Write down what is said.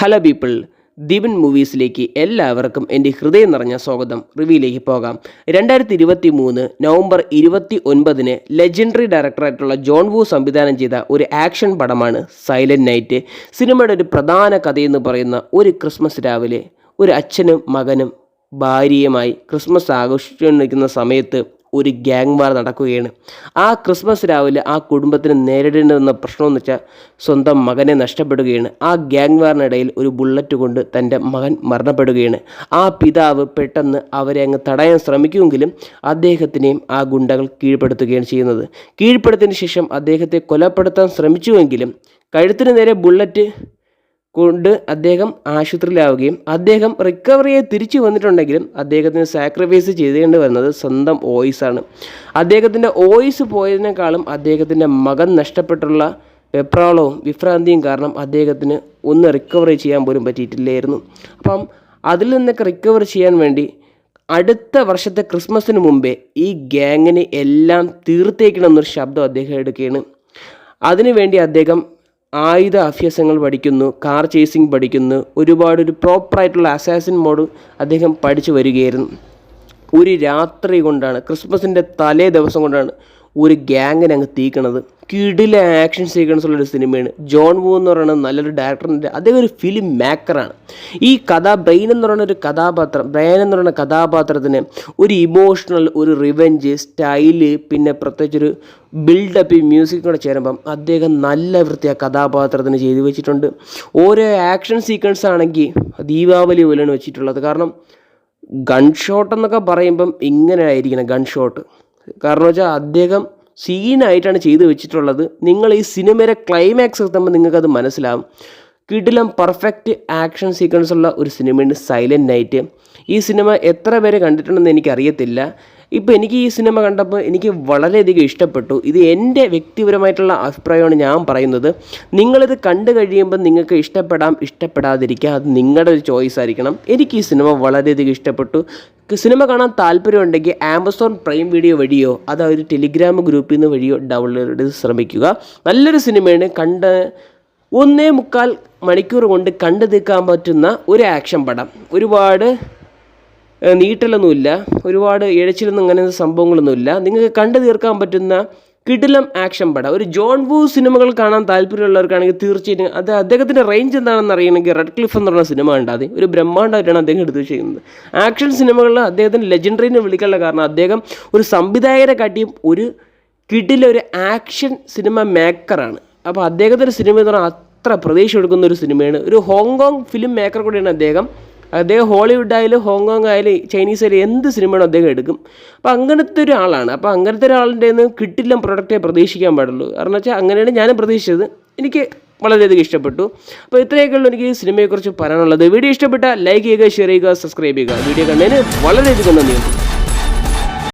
Hello people, Deepan മൂവീസിലേക്ക് എല്ലാവർക്കും എൻ്റെ ഹൃദയം നിറഞ്ഞ സ്വാഗതം. റിവ്യൂയിലേക്ക് പോകാം. 2023 നവംബർ 29 ലെജൻഡറി ഡയറക്ടറായിട്ടുള്ള ജോൺ വൂ സംവിധാനം ചെയ്ത ഒരു ആക്ഷൻ പടമാണ് സൈലൻറ്റ് നൈറ്റ്. സിനിമയുടെ ഒരു പ്രധാന കഥയെന്ന് പറയുന്ന ഒരു ക്രിസ്മസ് രാവിലെ ഒരു അച്ഛനും മകനും ഭാര്യയുമായി ക്രിസ്മസ് ആഘോഷിച്ചുകൊണ്ടിരിക്കുന്ന സമയത്ത് ഒരു ഗ്യാങ് വാർ നടക്കുകയാണ്. ആ ക്രിസ്മസ് രാവിലെ ആ കുടുംബത്തിന് നേരിടേണ്ടുന്ന പ്രശ്നമെന്ന് വെച്ചാൽ സ്വന്തം മകനെ നഷ്ടപ്പെടുകയാണ്. ആ ഗ്യാങ് വാറിനിടയിൽ ഒരു ബുള്ളറ്റ് കൊണ്ട് തൻ്റെ മകൻ മരണപ്പെടുകയാണ്. ആ പിതാവ് പെട്ടെന്ന് അവരെ അങ്ങ് തടയാൻ ശ്രമിക്കുമെങ്കിലും അദ്ദേഹത്തിനെയും ആ ഗുണ്ടകൾ കീഴ്പ്പെടുത്തുകയാണ് ചെയ്യുന്നത്. കീഴ്പ്പെടുത്തിയതിന് ശേഷം അദ്ദേഹത്തെ കൊലപ്പെടുത്താൻ ശ്രമിച്ചുവെങ്കിലും കഴുത്തിന് നേരെ ബുള്ളറ്റ് കൊണ്ട് അദ്ദേഹം ആശുപത്രിയിലാവുകയും അദ്ദേഹം റിക്കവറിയെ തിരിച്ചു വന്നിട്ടുണ്ടെങ്കിലും അദ്ദേഹത്തിന് സാക്രിഫൈസ് ചെയ്തേണ്ടി വരുന്നത് സ്വന്തം വോയിസാണ്. അദ്ദേഹത്തിൻ്റെ വോയിസ് പോയതിനേക്കാളും അദ്ദേഹത്തിൻ്റെ മകൻ നഷ്ടപ്പെട്ടുള്ള വെപ്രാളവും വിഭ്രാന്തിയും കാരണം അദ്ദേഹത്തിന് ഒന്ന് റിക്കവറി ചെയ്യാൻ പോലും പറ്റിയിട്ടില്ലായിരുന്നു. അപ്പം അതിൽ നിന്നൊക്കെ റിക്കവർ ചെയ്യാൻ വേണ്ടി അടുത്ത വർഷത്തെ ക്രിസ്മസിന് മുമ്പേ ഈ ഗ്യാങ്ങിനെ എല്ലാം തീർത്തേക്കണമെന്നൊരു ശബ്ദം അദ്ദേഹം എടുക്കുകയാണ്. അതിനുവേണ്ടി അദ്ദേഹം ആയുധ അഭ്യാസങ്ങൾ പഠിക്കുന്നു, കാർ ചേസിങ് പഠിക്കുന്നു, ഒരു പ്രോപ്പറായിട്ടുള്ള അസാസിൻ മോഡ് അദ്ദേഹം പഠിച്ചു വരികയായിരുന്നു. ഒരു രാത്രി കൊണ്ടാണ്, ക്രിസ്മസിൻ്റെ തലേ ദിവസം കൊണ്ടാണ് ഒരു ഗ്യാങ്ങിനെ അങ്ങ് തീക്കണത്. കിടിലെ ആക്ഷൻ സീക്വൻസ് ഉള്ളൊരു സിനിമയാണ്. ജോൺ വൂ എന്ന് പറയുന്നത് നല്ലൊരു ഡയറക്ടറിൻ്റെ, അദ്ദേഹം ഒരു ഫിലിം മേക്കറാണ്. ഈ ബ്രെയിൻ എന്ന് പറയുന്ന കഥാപാത്രത്തിന് ഒരു ഇമോഷണൽ, ഒരു റിവെഞ്ച് സ്റ്റൈല്, പിന്നെ പ്രത്യേകിച്ചൊരു ബിൽഡപ്പ്, ഈ മ്യൂസിക് കൂടെ ചേരുമ്പം അദ്ദേഹം നല്ല വൃത്തി ആ കഥാപാത്രത്തിന് ചെയ്തു വെച്ചിട്ടുണ്ട്. ഓരോ ആക്ഷൻ സീക്വൻസ് ആണെങ്കിൽ ദീപാവലി പോലെയാണ് വെച്ചിട്ടുള്ളത്. കാരണം ഗൺ ഷോട്ട് എന്നൊക്കെ പറയുമ്പം ഇങ്ങനെ ആയിരിക്കണം ഗൺ ഷോട്ട്. കാരണം വെച്ചാൽ അദ്ദേഹം സീനായിട്ടാണ് ചെയ്തു വെച്ചിട്ടുള്ളത്. നിങ്ങൾ ഈ സിനിമയുടെ ക്ലൈമാക്സ് എത്തുമ്പോൾ നിങ്ങൾക്കത് മനസ്സിലാവും. കിടിലം പെർഫെക്റ്റ് ആക്ഷൻ സീക്വൻസ് ഉള്ള ഒരു സിനിമയാണ് സൈലൻറ്റ് നൈറ്റ്. ഈ സിനിമ എത്ര പേര് കണ്ടിട്ടുണ്ടെന്ന് എനിക്കറിയത്തില്ല. ഇപ്പോൾ എനിക്ക് ഈ സിനിമ കണ്ടപ്പോൾ എനിക്ക് വളരെയധികം ഇഷ്ടപ്പെട്ടു. ഇത് എൻ്റെ വ്യക്തിപരമായിട്ടുള്ള അഭിപ്രായമാണ് ഞാൻ പറയുന്നത്. നിങ്ങളിത് കണ്ടു കഴിയുമ്പോൾ നിങ്ങൾക്ക് ഇഷ്ടപ്പെടാം, ഇഷ്ടപ്പെടാതിരിക്കുക, അത് നിങ്ങളുടെ ഒരു ചോയ്സ് ആയിരിക്കണം. എനിക്ക് ഈ സിനിമ വളരെയധികം ഇഷ്ടപ്പെട്ടു. സിനിമ കാണാൻ താല്പര്യമുണ്ടെങ്കിൽ ആമസോൺ പ്രൈം വീഡിയോ വഴിയോ ഒരു ടെലിഗ്രാം ഗ്രൂപ്പിൽ നിന്ന് വഴിയോ ഡൗൺലോഡ് ചെയ്ത് ശ്രമിക്കുക. നല്ലൊരു സിനിമയാണ്. 1.25 മണിക്കൂർ കൊണ്ട് കണ്ടു തീർക്കാൻ പറ്റുന്ന ഒരു ആക്ഷൻ പടം. ഒരുപാട് നീട്ടലൊന്നുമില്ല, ഒരുപാട് ഇഴച്ചിലൊന്നും അങ്ങനെ സംഭവങ്ങളൊന്നുമില്ല. നിങ്ങൾക്ക് കണ്ടു തീർക്കാൻ പറ്റുന്ന കിടിലം ആക്ഷൻ പടം. ഒരു ജോൺ വൂ സിനിമകൾ കാണാൻ താല്പര്യമുള്ളവർക്കാണെങ്കിൽ തീർച്ചയായിട്ടും അദ്ദേഹത്തിൻ്റെ റേഞ്ച് എന്താണെന്ന് അറിയണമെങ്കിൽ റെഡ് ക്ലിഫ് എന്ന് പറഞ്ഞ സിനിമ ഉണ്ട്. ഒരു ബ്രഹ്മാണ്ടമായിട്ടാണ് അദ്ദേഹം എടുത്തു വെച്ചിരിക്കുന്നത്. ആക്ഷൻ സിനിമകളിൽ അദ്ദേഹത്തിന് ലെജൻഡറിനെ വിളിക്കാനുള്ള കാരണം അദ്ദേഹം ഒരു സംവിധായകരെ കാട്ടിയും ഒരു കിടിലൊരു ആക്ഷൻ സിനിമ മേക്കറാണ്. അപ്പോൾ അദ്ദേഹത്തിൻ്റെ സിനിമ എന്ന് പറഞ്ഞാൽ അത്ര പ്രതീക്ഷ എടുക്കുന്ന ഒരു സിനിമയാണ്. ഒരു ഹോങ്കോങ് ഫിലിം മേക്കർ കൂടിയാണ് അദ്ദേഹം. ഹോളിവുഡ് ആയാലും ഹോങ്കോങ് ആയാലും ചൈനീസ് ആയാലും എന്ത് സിനിമയാണോ അദ്ദേഹം എടുക്കും. അപ്പോൾ അങ്ങനത്തെ ഒരാളാണ്. അപ്പോൾ അങ്ങനത്തെ ഒരാളിൻ്റെ നിന്ന് കിട്ടില്ല പ്രൊഡക്റ്റേ പ്രതീക്ഷിക്കാൻ പാടുള്ളൂ. കാരണം വെച്ചാൽ അങ്ങനെയാണ് ഞാനും പ്രതീക്ഷിച്ചത്. എനിക്ക് വളരെയധികം ഇഷ്ടപ്പെട്ടു. അപ്പോൾ ഇത്രയൊക്കെയുള്ളൂ എനിക്ക് ഈ സിനിമയെക്കുറിച്ച് പറയാനുള്ളത്. വീഡിയോ ഇഷ്ടപ്പെട്ടാൽ ലൈക്ക് ചെയ്യുക, ഷെയർ ചെയ്യുക, സബ്സ്ക്രൈബ് ചെയ്യുക. വീഡിയോ കണ്ടതിന് വളരെയധികം നന്ദിയുണ്ട്.